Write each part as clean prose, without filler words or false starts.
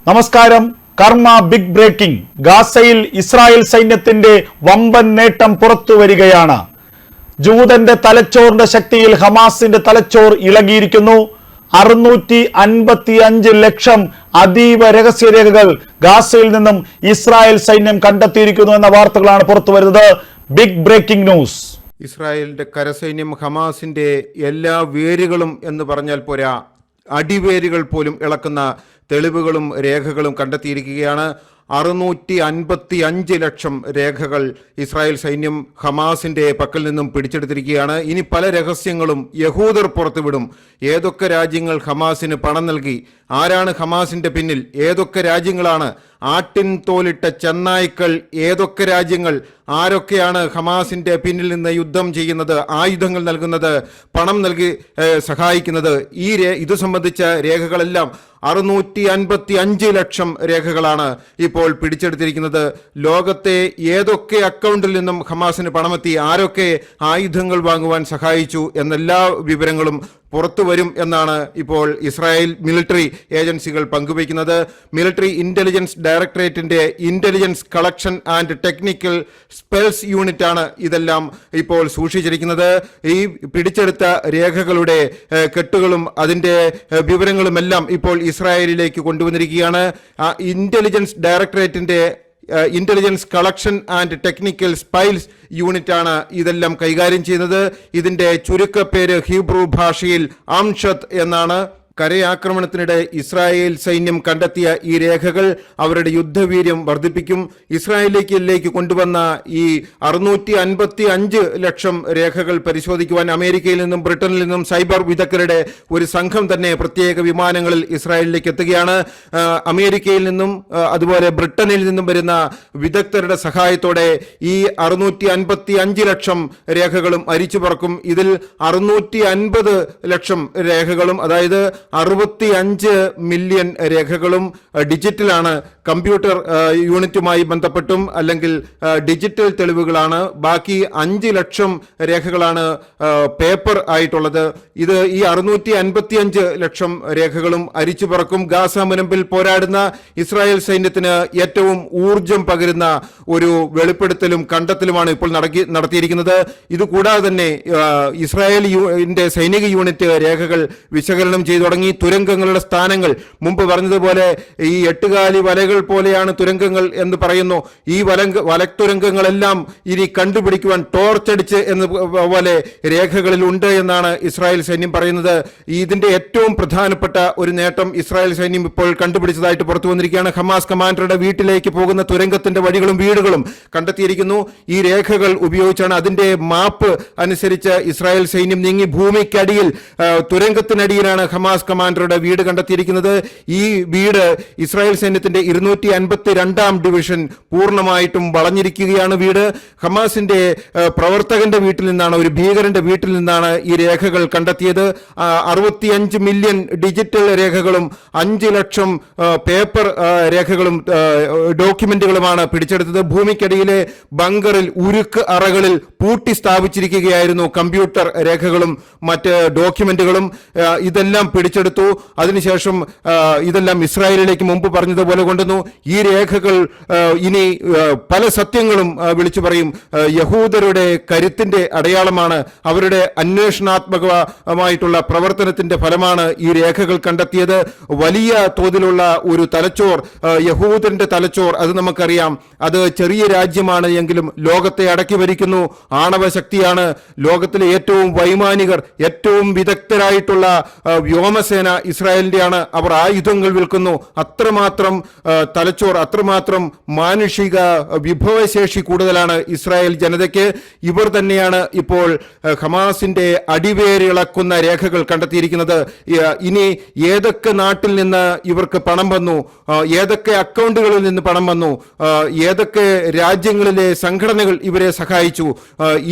നമസ്കാരം. കർമ്മ big breaking. ഗാസയിൽ ഇസ്രായേൽ സൈന്യത്തിന്റെ വമ്പൻ നേട്ടം പുറത്തു വരികയാണ്. ജൂതന്റെ തലച്ചോറിന്റെ ശക്തിയിൽ ഹമാസിന്റെ തലച്ചോർ ഇളകിയിരിക്കുന്നു. 655 ലക്ഷം അതീവ രഹസ്യരേഖകൾ ഗാസയിൽ നിന്നും ഇസ്രായേൽ സൈന്യം കണ്ടെത്തിയിരിക്കുന്നു എന്ന വാർത്തകളാണ് പുറത്തു വരുന്നത്. Big breaking news. ഇസ്രായേലിന്റെ കരസൈന്യം ഹമാസിന്റെ എല്ലാ വേരുകളും എന്ന് പറഞ്ഞാൽ പോരാ, അടിവേരുകൾ പോലും ഇളക്കുന്ന തെളിവുകളും രേഖകളും കണ്ടെത്തിയിരിക്കുകയാണ്. 655 ലക്ഷം രേഖകൾ ഇസ്രായേൽ സൈന്യം ഹമാസിന്റെ പക്കൽ നിന്നും പിടിച്ചെടുത്തിരിക്കുകയാണ്. ഇനി പല രഹസ്യങ്ങളും യഹൂദർ പുറത്തുവിടും. ഏതൊക്കെ രാജ്യങ്ങൾ ഹമാസിന് പണം നൽകി, ആരാണ് ഹമാസിന്റെ പിന്നിൽ, ഏതൊക്കെ രാജ്യങ്ങളാണ്, ആട്ടിൻ തോലിട്ട ചെന്നായ്ക്കൾ ഏതൊക്കെ രാജ്യങ്ങൾ, ആരൊക്കെയാണ് ഹമാസിന്റെ പിന്നിൽ നിന്ന് യുദ്ധം ചെയ്യുന്നത്, ആയുധങ്ങൾ നൽകുന്നത്, പണം നൽകി സഹായിക്കുന്നത്, ഇത് സംബന്ധിച്ച രേഖകളെല്ലാം 655 ലക്ഷം രേഖകളാണ് ഇപ്പോൾ പിടിച്ചെടുത്തിരിക്കുന്നത്. ലോകത്തെ ഏതൊക്കെ അക്കൗണ്ടിൽ നിന്നും ഹമാസിന് പണമെത്തി, ആരൊക്കെ ആയുധങ്ങൾ വാങ്ങുവാൻ സഹായിച്ചു എന്നെല്ലാ വിവരങ്ങളും പുറത്തു വരും എന്നാണ് ഇപ്പോൾ ഇസ്രായേൽ മിലിറ്ററി ഏജൻസികൾ പങ്കുവയ്ക്കുന്നത്. മിലിറ്ററി ഇന്റലിജൻസ് ഡയറക്ടറേറ്റിന്റെ intelligence collection and technical spells യൂണിറ്റാണ് ഇതെല്ലാം ഇപ്പോൾ സൂക്ഷിച്ചിരിക്കുന്നത്. ഈ പിടിച്ചെടുത്ത രേഖകളുടെ കെട്ടുകളും അതിന്റെ വിവരങ്ങളുമെല്ലാം ഇപ്പോൾ ഇസ്രായേലിലേക്ക് കൊണ്ടുവന്നിരിക്കുകയാണ്. ഇന്റലിജൻസ് ഡയറക്ടറേറ്റിന്റെ intelligence collection and technical spells യൂണിറ്റാണ് ഇതെല്ലാം കൈകാര്യം ചെയ്യുന്നത്. ഇതിന്റെ ചുരുക്കപ്പേര് ഹീബ്രു ഭാഷയിൽ അംഷത്ത് എന്നാണ്. കരയാക്രമണത്തിനിടെ ഇസ്രായേൽ സൈന്യം കണ്ടെത്തിയ ഈ രേഖകൾ അവരുടെ യുദ്ധവീര്യം വർദ്ധിപ്പിക്കും. ഇസ്രായേലിലേക്ക് കൊണ്ടുവന്ന ഈ 655 ലക്ഷം രേഖകൾ പരിശോധിക്കുവാൻ അമേരിക്കയിൽ നിന്നും ബ്രിട്ടനിൽ നിന്നും സൈബർ വിദഗ്ധരുടെ ഒരു സംഘം തന്നെ പ്രത്യേക വിമാനങ്ങളിൽ ഇസ്രായേലിലേക്ക് എത്തുകയാണ്. അമേരിക്കയിൽ നിന്നും അതുപോലെ ബ്രിട്ടനിൽ നിന്നും വരുന്ന വിദഗ്ധരുടെ സഹായത്തോടെ ഈ 655 ലക്ഷം രേഖകളും അരിച്ചു പറക്കും. ഇതിൽ 650 ലക്ഷം രേഖകളും, അതായത് 65 മില്യൺ രേഖകളും ഡിജിറ്റലാണ്, കമ്പ്യൂട്ടർ യൂണിറ്റുമായി ബന്ധപ്പെട്ടും അല്ലെങ്കിൽ ഡിജിറ്റൽ തെളിവുകളാണ്. ബാക്കി 5 ലക്ഷം രേഖകളാണ് പേപ്പർ ആയിട്ടുള്ളത്. ഇത് ഈ 655 ലക്ഷം രേഖകളും അരിച്ചു പറക്കും. ഗാസ മുനമ്പിൽ പോരാടുന്ന ഇസ്രായേൽ സൈന്യത്തിന് ഏറ്റവും ഊർജം പകരുന്ന ഒരു വെളിപ്പെടുത്തലും കണ്ടെത്തലുമാണ് ഇപ്പോൾ നടത്തിയിരിക്കുന്നത്. ഇതുകൂടാതെ തന്നെ ഇസ്രായേലിന്റെ സൈനിക യൂണിറ്റ് രേഖകൾ വിശകലനം ചെയ്തു തുടങ്ങി. തുരങ്കങ്ങളുടെ സ്ഥാനങ്ങൾ, മുമ്പ് പറഞ്ഞതുപോലെ ഈ 8 വലകൾ പോലെയാണ് തുരങ്കങ്ങൾ എന്ന് പറയുന്നു. ഈ വലത്തുരങ്കങ്ങളെല്ലാം ഇനി കണ്ടുപിടിക്കുവാൻ ടോർച്ചടിച്ച് എന്ന പോലെ രേഖകളിൽ ഉണ്ട് എന്നാണ് ഇസ്രായേൽ സൈന്യം പറയുന്നത്. ഇതിന്റെ ഏറ്റവും പ്രധാനപ്പെട്ട ഒരു നേട്ടം ഇസ്രായേൽ സൈന്യം ഇപ്പോൾ കണ്ടുപിടിച്ചതായിട്ട് പുറത്തു വന്നിരിക്കുകയാണ്. ഹമാസ് കമാൻഡറുടെ വീട്ടിലേക്ക് പോകുന്ന തുരങ്കത്തിന്റെ വഴികളും വീടുകളും കണ്ടെത്തിയിരിക്കുന്നു. ഈ രേഖകൾ ഉപയോഗിച്ചാണ്, അതിന്റെ മാപ്പ് അനുസരിച്ച് ഇസ്രായേൽ സൈന്യം നീങ്ങി ഭൂമിക്കടിയിൽ തുരങ്കത്തിനടിയിലാണ് ഹമാസ് കമാൻഡറുടെ വീട് കണ്ടെത്തിയിരിക്കുന്നത്. ഈ വീട് ഇസ്രായേൽ സൈന്യത്തിന്റെ 252-ാം ഡിവിഷൻ പൂർണ്ണമായിട്ടും വളഞ്ഞിരിക്കുകയാണ്. വീട് ഹമാസിന്റെ പ്രവർത്തകന്റെ വീട്ടിൽ നിന്നാണ്, ഒരു ഭീകരന്റെ വീട്ടിൽ നിന്നാണ് ഈ രേഖകൾ കണ്ടെത്തിയത്. 65 മില്യൺ ഡിജിറ്റൽ രേഖകളും 5 ലക്ഷം പേപ്പർ രേഖകളും ഡോക്യുമെന്റുകളുമാണ് പിടിച്ചെടുത്തത്. ഭൂമിക്കടിയിലെ ബങ്കറിൽ, ഉരുക്ക് അറകളിൽ പൂട്ടി സ്ഥാപിച്ചിരിക്കുകയായിരുന്നു കമ്പ്യൂട്ടർ രേഖകളും മറ്റ് ഡോക്യുമെന്റുകളും. ഇതെല്ലാം പിടിച്ചെടുത്തു. അതിനുശേഷം ഇതെല്ലാം ഇസ്രായേലിലേക്ക് മുമ്പ് പറഞ്ഞതുപോലെ കൊണ്ടുവന്നു. ഈ രേഖകൾ ഇനി പല സത്യങ്ങളും വിളിച്ചു പറയും. യഹൂദരുടെ കരുത്തിന്റെ അടയാളമാണ്, അവരുടെ അന്വേഷണാത്മകമായിട്ടുള്ള പ്രവർത്തനത്തിന്റെ ഫലമാണ് ഈ രേഖകൾ കണ്ടെത്തിയത്. വലിയ തോതിലുള്ള ഒരു തലച്ചോർ, യഹൂദന്റെ തലച്ചോർ, അത് നമുക്കറിയാം. അത് ചെറിയ രാജ്യമാണ് എങ്കിലും ലോകത്തെ അടക്കി ഭരിക്കുന്നു. ആണവ ശക്തിയാണ്. ലോകത്തിലെ ഏറ്റവും വൈമാനികർ, ഏറ്റവും വിദഗ്ധരായിട്ടുള്ള വ്യോമസേന ഇസ്രായേലിന്റെയാണ്. അവർ ആയുധങ്ങൾ വിൽക്കുന്നു. അത്രമാത്രം തലച്ചോർ, അത്രമാത്രം മാനുഷിക വിഭവശേഷി കൂടുതലാണ് ഇസ്രായേൽ ജനതയ്ക്ക്. ഇവർ തന്നെയാണ് ഇപ്പോൾ ഹമാസിന്റെ അടിവേരിളക്കുന്ന രേഖകൾ കണ്ടെത്തിയിരിക്കുന്നത്. ഇനി ഏതൊക്കെ നാട്ടിൽ നിന്ന് ഇവർക്ക് പണം വന്നു, ഏതൊക്കെ അക്കൗണ്ടുകളിൽ നിന്ന് പണം വന്നു, ഏതൊക്കെ രാജ്യങ്ങളിലെ സംഘടനകൾ ഇവരെ സഹായിച്ചു,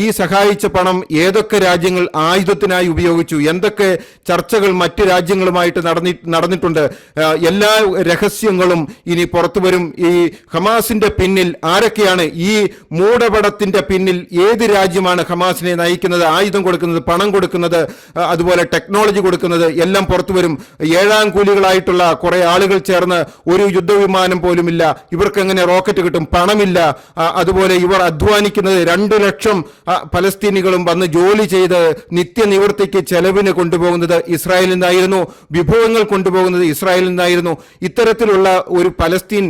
ഈ സഹായിച്ച പണം ഏതൊക്കെ രാജ്യങ്ങൾ ആയുധത്തിനായി ഉപയോഗിച്ചു, എന്തൊക്കെ ചർച്ചകൾ മറ്റ് രാജ്യങ്ങളുമായിട്ട് നടന്നിട്ടുണ്ട്. എല്ലാ രഹസ്യങ്ങളും ഇനി പുറത്തു വരും. ഈ ഹമാസിന്റെ പിന്നിൽ ആരൊക്കെയാണ്, ഈ മൂടപടത്തിന്റെ പിന്നിൽ ഏത് രാജ്യമാണ് ഹമാസിനെ നയിക്കുന്നത്, ആയുധം കൊടുക്കുന്നത്, പണം കൊടുക്കുന്നത്, അതുപോലെ ടെക്നോളജി കൊടുക്കുന്നത് എല്ലാം പുറത്തു വരും. ഏഴാം കൂലികളായിട്ടുള്ള കുറെ ആളുകൾ ചേർന്ന് ഒരു യുദ്ധവിമാനം പോലുമില്ല, ഇവർക്ക് എങ്ങനെ റോക്കറ്റ് കിട്ടും, പണമില്ല. അതുപോലെ ഇവർ അധ്വാനിക്കുന്നത് 2 ലക്ഷം പലസ്തീനികളും വന്ന് ജോലി ചെയ്ത് നിത്യനിവൃത്തിക്ക് ചെലവിന് കൊണ്ടുപോകുന്നത് ഇസ്രായേലിൽ നിന്നായിരുന്നു, വിഭവങ്ങൾ കൊണ്ടുപോകുന്നത് ഇസ്രായേലിൽ നിന്നായിരുന്നു. ഇത്തരത്തിലുള്ള ഒരു പലസ്തീൻ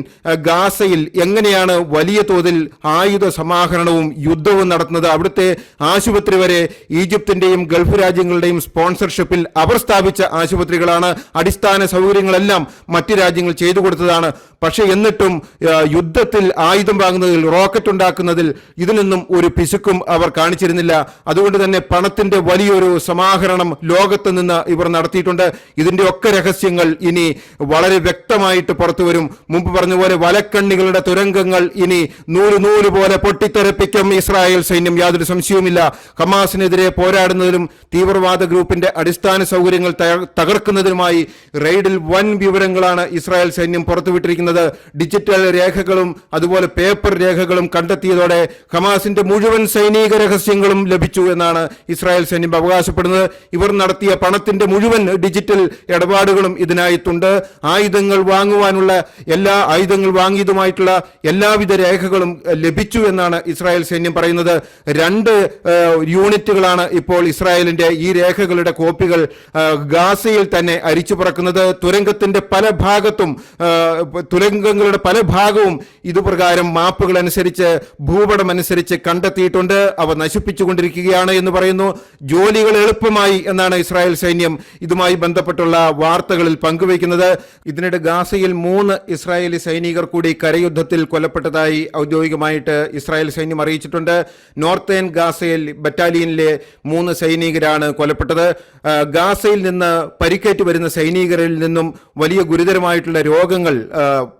ഗാസയിൽ എങ്ങനെയാണ് വലിയ തോതിൽ ആയുധ സമാഹരണവും യുദ്ധവും നടത്തുന്നത്? അവിടുത്തെ ആശുപത്രി വരെ ഈജിപ്തിന്റെയും ഗൾഫ് രാജ്യങ്ങളുടെയും സ്പോൺസർഷിപ്പിൽ അവർ സ്ഥാപിച്ച ആശുപത്രികളാണ്. അടിസ്ഥാന സൗകര്യങ്ങളെല്ലാം മറ്റ് രാജ്യങ്ങൾ ചെയ്തു കൊടുത്തതാണ്. പക്ഷെ എന്നിട്ടും യുദ്ധത്തിൽ ആയുധം വാങ്ങുന്നതിൽ, റോക്കറ്റ് ഉണ്ടാക്കുന്നതിൽ ഇതിനൊന്നും ഒരു പിശുക്കും അവർ കാണിച്ചിരുന്നില്ല. അതുകൊണ്ട് തന്നെ പണത്തിന്റെ വലിയൊരു സമാഹരണം ലോകത്ത് നിന്ന് ഇവർ നടത്തിയിട്ടുണ്ട്. ഇതിന്റെ ഒക്കെ രഹസ്യങ്ങൾ ഇനി വളരെ വ്യക്തമായിട്ട് പുറത്തു വരും. മുമ്പ് പറഞ്ഞ പോലെ വലക്കണ്ണികളുടെ തുരങ്കങ്ങൾ ഇനി നൂല് പോലെ പൊട്ടിത്തെറിപ്പിക്കും ഇസ്രായേൽ സൈന്യം, യാതൊരു സംശയവുമില്ല. ഹമാസിനെതിരെ പോരാടുന്നതിലും തീവ്രവാദ ഗ്രൂപ്പിന്റെ അടിസ്ഥാന സൗകര്യങ്ങൾ തകർക്കുന്നതിനുമായി റെയ്ഡിൽ വൻ വിവരങ്ങളാണ് ഇസ്രായേൽ സൈന്യം പുറത്തുവിട്ടിരിക്കുന്നത്. ഡിജിറ്റൽ രേഖകളും അതുപോലെ പേപ്പർ രേഖകളും കണ്ടെത്തിയതോടെ ഹമാസിന്റെ മുഴുവൻ സൈനിക രഹസ്യങ്ങളും ലഭിച്ചു എന്നാണ് ഇസ്രായേൽ സൈന്യം അവകാശപ്പെടുന്നത്. ഇവർ നടത്തിയ പണത്തിന്റെ മുഴുവൻ ഡിജിറ്റൽ ഇടപാടുകളും ഇതിനായിട്ടുണ്ട്. ആയുധങ്ങൾ വാങ്ങുവാനുള്ള ആയുധങ്ങൾ വാങ്ങിയതുമായിട്ടുള്ള എല്ലാവിധ രേഖകളും ലഭിച്ചു എന്നാണ് ഇസ്രായേൽ സൈന്യം പറയുന്നത്. 2 യൂണിറ്റുകളാണ് ഇപ്പോൾ ഇസ്രായേലിന്റെ ഈ രേഖകളുടെ കോപ്പികൾ ഗാസയിൽ തന്നെ അരിച്ചു പറക്കുന്നത്. തുരങ്കത്തിന്റെ പല ഭാഗത്തും തുരങ്കങ്ങളുടെ പല ഭാഗവും ഇതുപ്രകാരം മാപ്പുകൾ അനുസരിച്ച്, ഭൂപടം അനുസരിച്ച് കണ്ടെത്തിയിട്ടുണ്ട്. അവ നശിപ്പിച്ചുകൊണ്ടിരിക്കുകയാണ് എന്ന് പറയുന്നു. ജോലികൾ എളുപ്പമായി എന്നാണ് ഇസ്രായേൽ സൈന്യം ഇതുമായി ബന്ധപ്പെട്ടുള്ള വാർത്തകളിൽ പങ്കുവയ്ക്കുന്നത്. ഇതിനിടെ ഗാസയിൽ 3 ഇസ്രായേലി സൈനികർ കൂടി കരയുദ്ധത്തിൽ കൊല്ലപ്പെട്ടതായി ഔദ്യോഗികമായിട്ട് ഇസ്രായേൽ സൈന്യം അറിയിച്ചിട്ടുണ്ട്. നോർത്തേൺ ഗാസയിൽ ബറ്റാലിയനിലെ 3 സൈനികരാണ് കൊല്ലപ്പെട്ടത്. ഗാസയിൽ നിന്ന് പരിക്കേറ്റ് വരുന്ന സൈനികരിൽ നിന്നും വലിയ ഗുരുതരമായിട്ടുള്ള രോഗങ്ങൾ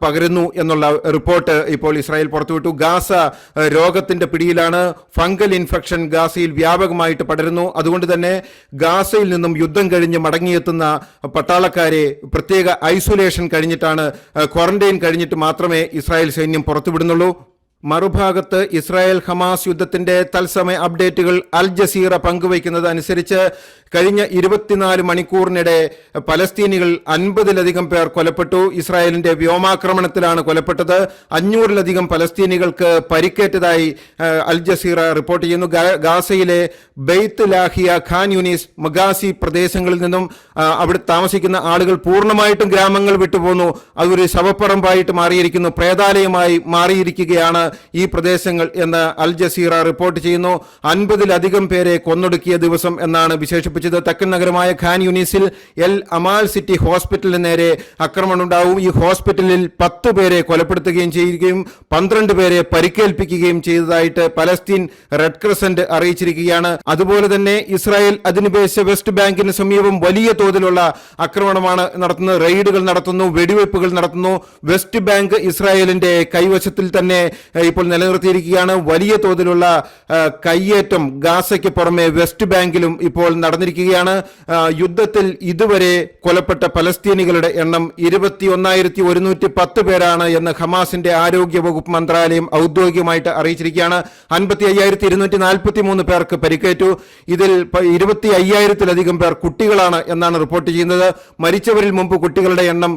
പകരുന്നു എന്നുള്ള റിപ്പോർട്ട് ഇപ്പോൾ ഇസ്രായേൽ പുറത്തുവിട്ടു. ഗാസ രോഗത്തിന്റെ പിടിയിലാണ്. ഫംഗൽ ഇൻഫെക്ഷൻ ഗാസയിൽ വ്യാപകമായിട്ട് പടരുന്നു. അതുകൊണ്ട് തന്നെ ഗാസയിൽ നിന്നും യുദ്ധം കഴിഞ്ഞ് മടങ്ങിയെത്തുന്ന പട്ടാളക്കാരെ പ്രത്യേക ഐസൊലേഷൻ കഴിഞ്ഞിട്ടാണ്, ക്വാറന്റൈൻ കഴിഞ്ഞിട്ട് മാത്രമേ ഇസ്രായേൽ സൈന്യം പുറത്തുവിടുന്നുള്ളൂ. മറുഭാഗത്ത് ഇസ്രായേൽ ഹമാസ് യുദ്ധത്തിന്റെ തത്സമയ അപ്ഡേറ്റുകൾ അൽ ജസീറ പങ്കുവയ്ക്കുന്നത് അനുസരിച്ച് കഴിഞ്ഞ 24 മണിക്കൂറിനിടെ പലസ്തീനികൾ 50-ലധികം പേർ കൊല്ലപ്പെട്ടു. ഇസ്രായേലിന്റെ വ്യോമാക്രമണത്തിലാണ് കൊല്ലപ്പെട്ടത്. 500-ലധികം പലസ്തീനികൾക്ക് പരിക്കേറ്റതായി അൽ ജസീറ റിപ്പോർട്ട് ചെയ്യുന്നു. ഗാസയിലെ ബെയ്ത്ത് ലാഹിയ, ഖാൻ യൂനിസ്, മഗാസി പ്രദേശങ്ങളിൽ നിന്നും അവിടെ താമസിക്കുന്ന ആളുകൾ പൂർണ്ണമായിട്ടും ഗ്രാമങ്ങൾ വിട്ടുപോന്നു. അതൊരു ശവപ്പറമ്പായിട്ട് മാറിയിരിക്കുന്നു, പ്രേതാലയമായി മാറിയിരിക്കുകയാണ് ഈ പ്രദേശങ്ങൾ എന്ന് അൽ ജസീറ റിപ്പോർട്ട് ചെയ്യുന്നു. 50-ലധികം പേരെ കൊന്നൊടുക്കിയ ദിവസം എന്നാണ് വിശേഷിപ്പിച്ചത്. തെക്കൻ നഗരമായ ഖാൻ യൂനിസിൽ എൽ അമാൽ സിറ്റി ഹോസ്പിറ്റലിന് നേരെ ആക്രമണം ഉണ്ടാവും. ഈ ഹോസ്പിറ്റലിൽ 10 പേരെ കൊലപ്പെടുത്തുകയും ചെയ്യുകയും 12 പേരെ പരിക്കേൽപ്പിക്കുകയും ചെയ്തതായിട്ട് പലസ്തീൻ റെഡ് ക്രസന്റ് അറിയിച്ചിരിക്കുകയാണ്. അതുപോലെ തന്നെ ഇസ്രായേൽ അധിനിവേശ വെസ്റ്റ് ബാങ്കിന് സമീപം വലിയ തോതിലുള്ള ആക്രമണമാണ് നടത്തുന്നത്. റെയ്ഡുകൾ നടത്തുന്നു, വെടിവയ്പ്പുകൾ നടത്തുന്നു. വെസ്റ്റ് ബാങ്ക് ഇസ്രായേലിന്റെ കൈവശത്തിൽ തന്നെ ഇപ്പോൾ നിലനിർത്തിയിരിക്കുകയാണ്. വലിയ തോതിലുള്ള കയ്യേറ്റം ഗാസയ്ക്ക് പുറമെ വെസ്റ്റ് ബാങ്കിലും ഇപ്പോൾ നടന്നിരിക്കുകയാണ്. യുദ്ധത്തിൽ ഇതുവരെ കൊല്ലപ്പെട്ട പലസ്തീനികളുടെ എണ്ണം 21,110 പേരാണ് എന്ന് ഹമാസിന്റെ ആരോഗ്യ വകുപ്പ് മന്ത്രാലയം ഔദ്യോഗികമായിട്ട് അറിയിച്ചിരിക്കുകയാണ്. 55,243 പേർക്ക് പരിക്കേറ്റു. ഇതിൽ 25,000-ലധികം പേർ കുട്ടികളാണ് എന്നാണ് റിപ്പോർട്ട് ചെയ്യുന്നത്. മരിച്ചവരിൽ മുമ്പ് കുട്ടികളുടെ എണ്ണം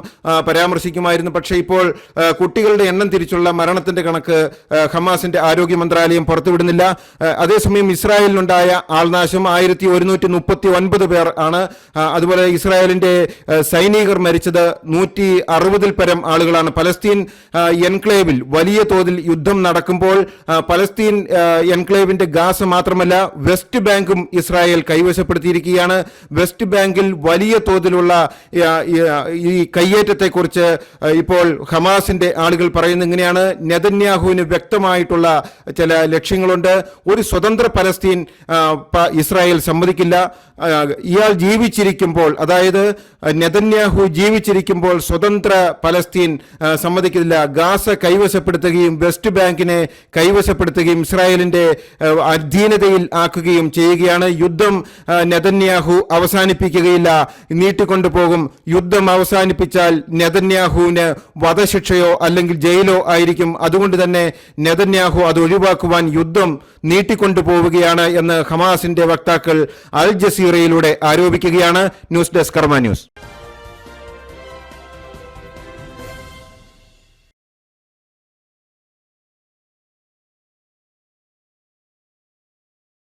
പരാമർശിക്കുമായിരുന്നു. പക്ഷേ ഇപ്പോൾ കുട്ടികളുടെ എണ്ണം തിരിച്ചുള്ള മരണത്തിന്റെ കണക്ക് ഹമാസിന്റെ ആരോഗ്യ മന്ത്രാലയം പുറത്തുവിടുന്നില്ല. അതേസമയം ഇസ്രായേലിനുണ്ടായ ആൾനാശം 1139 പേർ ആണ്. അതുപോലെ ഇസ്രായേലിന്റെ സൈനികർ മരിച്ചത് 160-ൽ പരം ആളുകളാണ്. പലസ്തീൻ എൻക്ലേവിൽ വലിയ തോതിൽ യുദ്ധം നടക്കുമ്പോൾ പലസ്തീൻ എൻക്ലേവിന്റെ ഗാസ മാത്രമല്ല വെസ്റ്റ് ബാങ്കും ഇസ്രായേൽ കൈവശപ്പെടുത്തിയിരിക്കുകയാണ്. വെസ്റ്റ് ബാങ്കിൽ വലിയ തോതിലുള്ള ഈ കയ്യേറ്റത്തെക്കുറിച്ച് ഇപ്പോൾ ഹമാസിന്റെ ആളുകൾ പറയുന്നത് ഇങ്ങനെയാണ്: നെതന്യാഹുവിന് നെതന്യാഹുവിന് വ്യക്തമായിട്ടുള്ള ചില ലക്ഷ്യങ്ങളുണ്ട്. ഒരു സ്വതന്ത്ര പലസ്തീൻ ഇസ്രായേൽ സമ്മതിക്കില്ല. ഇയാൾ ജീവിച്ചിരിക്കുമ്പോൾ, അതായത് നെതന്യാഹു ജീവിച്ചിരിക്കുമ്പോൾ സ്വതന്ത്ര പലസ്തീൻ സമ്മതിക്കില്ല. ഗാസ കൈവശപ്പെടുത്തുകയും വെസ്റ്റ് ബാങ്കിനെ കൈവശപ്പെടുത്തുകയും ഇസ്രായേലിന്റെ അധീനതയിൽ ആക്കുകയും ചെയ്യുകയാണ്. യുദ്ധം നെതന്യാഹു അവസാനിപ്പിക്കുകയില്ല, നീട്ടിക്കൊണ്ടുപോകും. യുദ്ധം അവസാനിപ്പിച്ചാൽ നെതന്യാഹുവിന് വധശിക്ഷയോ അല്ലെങ്കിൽ ജയിലോ ആയിരിക്കും. അതുകൊണ്ട് തന്നെ നെതന്യാഹു അത് ഒഴിവാക്കുവാൻ യുദ്ധം നീട്ടിക്കൊണ്ടുപോവുകയാണ് എന്ന് ഹമാസിന്റെ വക്താക്കൾ അൽ ജസീറയിലൂടെ ആരോപിക്കുകയാണ്. ന്യൂസ് ഡെസ്ക് കർമ്മ ന്യൂസ്.